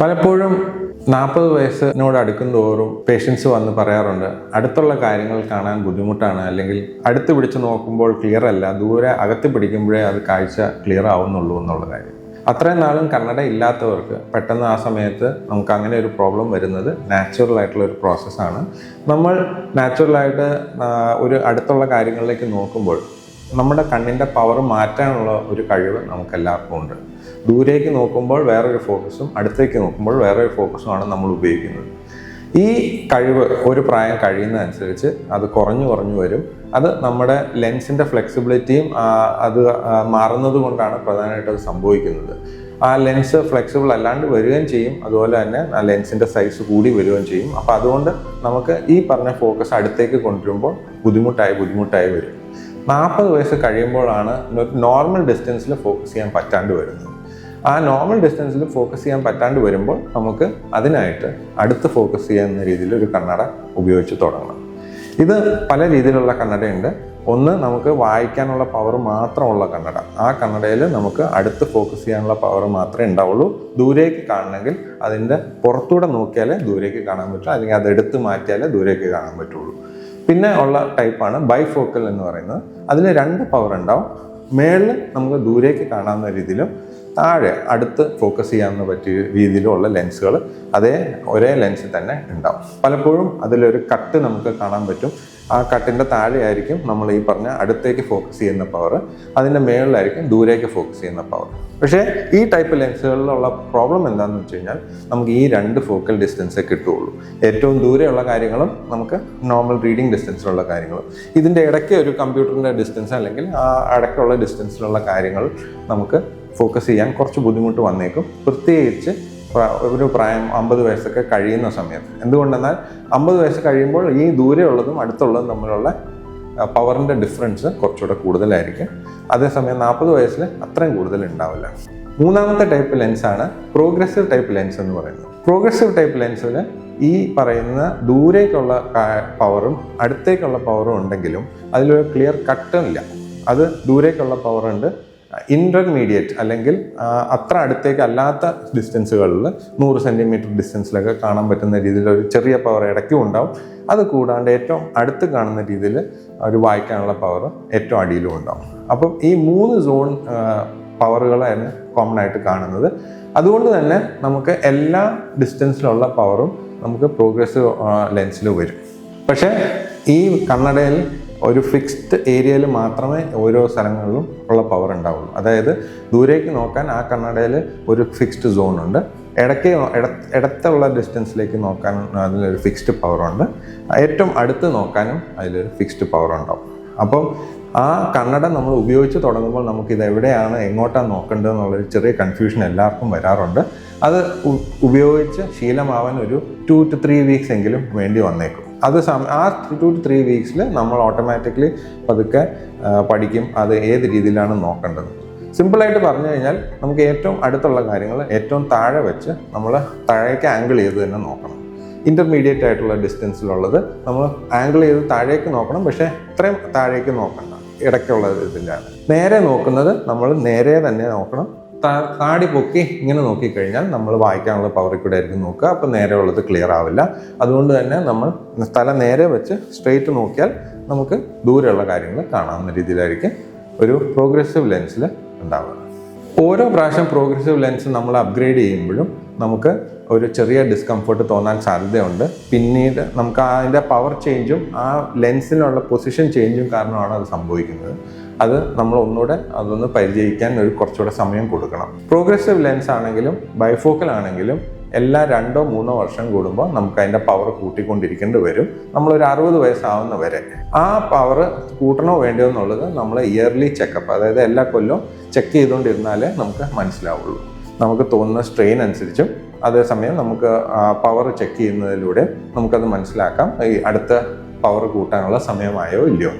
പലപ്പോഴും 40 വയസ്സിനോട് അടുക്കും തോറും പേഷ്യൻസ് വന്ന് പറയാറുണ്ട്, അടുത്തുള്ള കാര്യങ്ങൾ കാണാൻ ബുദ്ധിമുട്ടാണ്, അല്ലെങ്കിൽ അടുത്ത് പിടിച്ച് നോക്കുമ്പോൾ ക്ലിയർ അല്ല, ദൂരെ അകത്ത് പിടിക്കുമ്പോഴേ അത് കാഴ്ച ക്ലിയർ ആവുന്നുള്ളൂ എന്നുള്ള കാര്യം. അത്രയും നാളും കണ്ണട ഇല്ലാത്തവർക്ക് പെട്ടെന്ന് ആ സമയത്ത് നമുക്ക് അങ്ങനെ ഒരു പ്രോബ്ലം വരുന്നത് നാച്ചുറൽ ആയിട്ടുള്ള ഒരു പ്രോസസ്സാണ്. നമ്മൾ നാച്ചുറലായിട്ട് ഒരു അടുത്തുള്ള കാര്യങ്ങളിലേക്ക് നോക്കുമ്പോൾ നമ്മുടെ കണ്ണിൻ്റെ പവർ മാറ്റാനുള്ള ഒരു കഴിവ് നമുക്കെല്ലാവർക്കും ഉണ്ട്. ദൂരേക്ക് നോക്കുമ്പോൾ വേറൊരു ഫോക്കസും അടുത്തേക്ക് നോക്കുമ്പോൾ വേറൊരു ഫോക്കസുമാണ് നമ്മൾ ഉപയോഗിക്കുന്നത്. ഈ കഴിവ് ഒരു പ്രായം കഴിയുന്നതനുസരിച്ച് അത് കുറഞ്ഞു വരും. അത് നമ്മുടെ ലെൻസിൻ്റെ ഫ്ലെക്സിബിലിറ്റിയും അത് മാറുന്നത് കൊണ്ടാണ് പ്രധാനമായിട്ട് അത് സംഭവിക്കുന്നത്. ആ ലെൻസ് ഫ്ലെക്സിബിൾ അല്ലാണ്ട് വരികയും ചെയ്യും, അതുപോലെ തന്നെ ആ ലെൻസിൻ്റെ സൈസ് കൂടി വരികയും ചെയ്യും. അപ്പോൾ അതുകൊണ്ട് നമുക്ക് ഈ പറഞ്ഞ ഫോക്കസ് അടുത്തേക്ക് കൊണ്ടുവരുമ്പോൾ ബുദ്ധിമുട്ടായി വരും. 40 വയസ്സ് കഴിയുമ്പോഴാണ് നോർമൽ ഡിസ്റ്റൻസിൽ ഫോക്കസ് ചെയ്യാൻ പറ്റാണ്ട് വരുന്നത്. ആ നോർമൽ ഡിസ്റ്റൻസിൽ ഫോക്കസ് ചെയ്യാൻ പറ്റാണ്ട് വരുമ്പോൾ നമുക്ക് അതിനായിട്ട് അടുത്ത് ഫോക്കസ് ചെയ്യുന്ന രീതിയിൽ ഒരു കണ്ണട ഉപയോഗിച്ച് തുടങ്ങണം. ഇത് പല രീതിയിലുള്ള കണ്ണടയുണ്ട്. ഒന്ന്, നമുക്ക് വായിക്കാനുള്ള പവർ മാത്രമുള്ള കണ്ണട. ആ കണ്ണടയിൽ നമുക്ക് അടുത്ത് ഫോക്കസ് ചെയ്യാനുള്ള പവർ മാത്രമേ ഉണ്ടാവുള്ളൂ. ദൂരേക്ക് കാണണമെങ്കിൽ അതിൻ്റെ പുറത്തൂടെ നോക്കിയാലേ ദൂരേക്ക് കാണാൻ പറ്റും, അല്ലെങ്കിൽ അത് എടുത്ത് മാറ്റിയാലേ ദൂരേക്ക് കാണാൻ പറ്റുള്ളൂ. പിന്നെ ഉള്ള ടൈപ്പാണ് ബൈഫോക്കൽ എന്ന് പറയുന്നത്. അതിൽ 2 പവർ ഉണ്ടാവും. മേളിൽ നമുക്ക് ദൂരേക്ക് കാണാവുന്ന രീതിയിലും താഴെ അടുത്ത് ഫോക്കസ് ചെയ്യാവുന്ന പറ്റിയ രീതിയിലുള്ള ലെൻസുകൾ ഒരേ ലെൻസിൽ തന്നെ ഉണ്ടാവും. പലപ്പോഴും അതിലൊരു കട്ട് നമുക്ക് കാണാൻ പറ്റും. ആ കട്ടിൻ്റെ താഴെയായിരിക്കും നമ്മൾ ഈ പറഞ്ഞ അടുത്തേക്ക് ഫോക്കസ് ചെയ്യുന്ന പവർ, അതിൻ്റെ മേളിലായിരിക്കും ദൂരേക്ക് ഫോക്കസ് ചെയ്യുന്ന പവർ. പക്ഷേ ഈ ടൈപ്പ് ലെൻസുകളിലുള്ള പ്രോബ്ലം എന്താണെന്ന് വെച്ച് കഴിഞ്ഞാൽ നമുക്ക് ഈ 2 ഫോക്കൽ ഡിസ്റ്റൻസേ കിട്ടുകയുള്ളൂ. ഏറ്റവും ദൂരെയുള്ള കാര്യങ്ങളും നമുക്ക് നോർമൽ റീഡിങ് ഡിസ്റ്റൻസിലുള്ള കാര്യങ്ങളും. ഇതിൻ്റെ ഇടയ്ക്ക് ഒരു കമ്പ്യൂട്ടറിൻ്റെ ഡിസ്റ്റൻസ് അല്ലെങ്കിൽ ആ ഇടയ്ക്കുള്ള ഡിസ്റ്റൻസിലുള്ള കാര്യങ്ങൾ നമുക്ക് ഫോക്കസ് ചെയ്യാൻ കുറച്ച് ബുദ്ധിമുട്ട് വന്നേക്കും, പ്രത്യേകിച്ച് ഒരു പ്രായം 50 വയസ്സൊക്കെ കഴിയുന്ന സമയത്ത്. എന്തുകൊണ്ടെന്നാൽ 50 വയസ്സ് കഴിയുമ്പോൾ ഈ ദൂരെയുള്ളതും അടുത്തുള്ളതും തമ്മിലുള്ള പവറിൻ്റെ ഡിഫറൻസ് കുറച്ചുകൂടെ കൂടുതലായിരിക്കും. അതേസമയം 40 വയസ്സിൽ അത്രയും കൂടുതൽ ഉണ്ടാവില്ല. മൂന്നാമത്തെ ടൈപ്പ് ലെൻസാണ് പ്രോഗ്രസീവ് ടൈപ്പ് ലെൻസ് എന്ന് പറയുന്നത്. പ്രോഗ്രസീവ് ടൈപ്പ് ലെൻസിൽ ഈ പറയുന്ന ദൂരേക്കുള്ള പവറും അടുത്തേക്കുള്ള പവറും ഉണ്ടെങ്കിലും അതിലൊരു ക്ലിയർ കട്ടും ഇല്ല. അത് ദൂരേക്കുള്ള പവറുണ്ട്. ഇൻ്റർമീഡിയറ്റ് അല്ലെങ്കിൽ അത്ര അടുത്തേക്ക് അല്ലാത്ത ഡിസ്റ്റൻസുകളിൽ 100 സെൻറ്റിമീറ്റർ ഡിസ്റ്റൻസിലൊക്കെ കാണാൻ പറ്റുന്ന രീതിയിൽ ഒരു ചെറിയ പവർ ഇടയ്ക്കും ഉണ്ടാവും. അത് കൂടാണ്ട് ഏറ്റവും അടുത്ത് കാണുന്ന രീതിയിൽ ഒരു വായിക്കാനുള്ള പവർ ഏറ്റവും അടിയിലും ഉണ്ടാവും. അപ്പം ഈ 3 സോൺ പവറുകളാണ് കോമൺ ആയിട്ട് കാണുന്നത്. അതുകൊണ്ട് തന്നെ നമുക്ക് എല്ലാ ഡിസ്റ്റൻസിലുള്ള പവറും നമുക്ക് പ്രോഗ്രസീവ് ലെൻസിൽ വരും. പക്ഷേ ഈ കണ്ണടയിൽ ഒരു ഫിക്സ്ഡ് ഏരിയയിൽ മാത്രമേ ഓരോ സ്ഥലങ്ങളിലും ഉള്ള പവർ ഉണ്ടാവുള്ളൂ. അതായത് ദൂരേക്ക് നോക്കാൻ ആ കണ്ണടയിൽ ഒരു ഫിക്സ്ഡ് സോൺ ഉണ്ട്, ഇടത്തുള്ള ഡിസ്റ്റൻസിലേക്ക് നോക്കാൻ അതിലൊരു ഫിക്സ്ഡ് പവറുണ്ട്, ഏറ്റവും അടുത്ത് നോക്കാനും അതിലൊരു ഫിക്സ്ഡ് പവർ ഉണ്ടാവും. അപ്പം ആ കണ്ണട നമ്മൾ ഉപയോഗിച്ച് തുടങ്ങുമ്പോൾ നമുക്കിത് എവിടെയാണ് എങ്ങോട്ടാണ് നോക്കേണ്ടത് എന്നുള്ളൊരു ചെറിയ കൺഫ്യൂഷൻ എല്ലാവർക്കും വരാറുണ്ട്. അത് ഉപയോഗിച്ച് ശീലമാവാൻ ഒരു 2 to 3 വീക്സ് എങ്കിലും വേണ്ടി വന്നേക്കും. ആ 2 to 3 വീക്സിൽ നമ്മൾ ഓട്ടോമാറ്റിക്കലി പതുക്കെ പഠിക്കും അത് ഏത് രീതിയിലാണ് നോക്കേണ്ടത്. സിമ്പിളായിട്ട് പറഞ്ഞു കഴിഞ്ഞാൽ നമുക്ക് ഏറ്റവും അടുത്തുള്ള കാര്യങ്ങൾ ഏറ്റവും താഴെ വെച്ച് നമ്മൾ താഴേക്ക് ആംഗിൾ ചെയ്ത് തന്നെ നോക്കണം. ഇൻ്റർമീഡിയറ്റ് ആയിട്ടുള്ള ഡിസ്റ്റൻസിലുള്ളത് നമ്മൾ ആംഗിൾ ചെയ്ത് താഴേക്ക് നോക്കണം, പക്ഷേ ഇത്രയും താഴേക്ക് നോക്കണ്ട, ഇടയ്ക്കുള്ള ഇതിലാണ്. നേരെ നോക്കുന്നത് നമ്മൾ നേരെ തന്നെ നോക്കണം. താടി പൊക്കി ഇങ്ങനെ നോക്കിക്കഴിഞ്ഞാൽ നമ്മൾ വായിക്കാനുള്ള പവറിൽ കൂടെ ആയിരിക്കും നോക്കുക. അപ്പോൾ നേരെ ഉള്ളത് ക്ലിയർ ആവില്ല. അതുകൊണ്ട് തന്നെ നമ്മൾ തല നേരെ വെച്ച് സ്ട്രെയിറ്റ് നോക്കിയാൽ നമുക്ക് ദൂരെയുള്ള കാര്യങ്ങൾ കാണാവുന്ന രീതിയിലായിരിക്കും ഒരു പ്രോഗ്രസീവ് ലെൻസിൽ ഉണ്ടാവുക. ഓരോ പ്രാവശ്യം പ്രോഗ്രസീവ് ലെൻസ് നമ്മൾ അപ്ഗ്രേഡ് ചെയ്യുമ്പോഴും നമുക്ക് ഒരു ചെറിയ ഡിസ്കംഫർട്ട് തോന്നാൻ സാധ്യതയുണ്ട്. പിന്നീട് നമുക്ക് അതിൻ്റെ പവർ ചേഞ്ചും ആ ലെൻസിനുള്ള പൊസിഷൻ ചേഞ്ചും കാരണമാണ് അത് സംഭവിക്കുന്നത്. അത് നമ്മൾ ഒന്നുകൂടെ അതൊന്ന് പരിചയിക്കാൻ കുറച്ചുകൂടെ സമയം കൊടുക്കണം. പ്രോഗ്രസീവ് ലെൻസ് ആണെങ്കിലും ബൈഫോക്കൽ ആണെങ്കിലും എല്ലാ 2-3 വർഷം കൂടുമ്പോൾ നമുക്ക് അതിൻ്റെ പവർ കൂട്ടിക്കൊണ്ടിരിക്കേണ്ടി വരും. നമ്മളൊരു 60 വയസ്സാവുന്ന വരെ ആ പവർ കൂട്ടണോ വേണ്ടയോ എന്നുള്ളത് നമ്മൾ ഇയർലി ചെക്കപ്പ്, അതായത് എല്ലാ കൊല്ലവും ചെക്ക് ചെയ്തുകൊണ്ടിരുന്നാലേ നമുക്ക് മനസ്സിലാവുള്ളൂ. നമുക്ക് തോന്നുന്ന സ്ട്രെയിൻ അനുസരിച്ചും അതേസമയം നമുക്ക് പവർ ചെക്ക് ചെയ്യുന്നതിലൂടെ നമുക്കത് മനസ്സിലാക്കാം ഈ അടുത്ത പവർ കൂട്ടാനുള്ള സമയമായോ ഇല്ലയോ.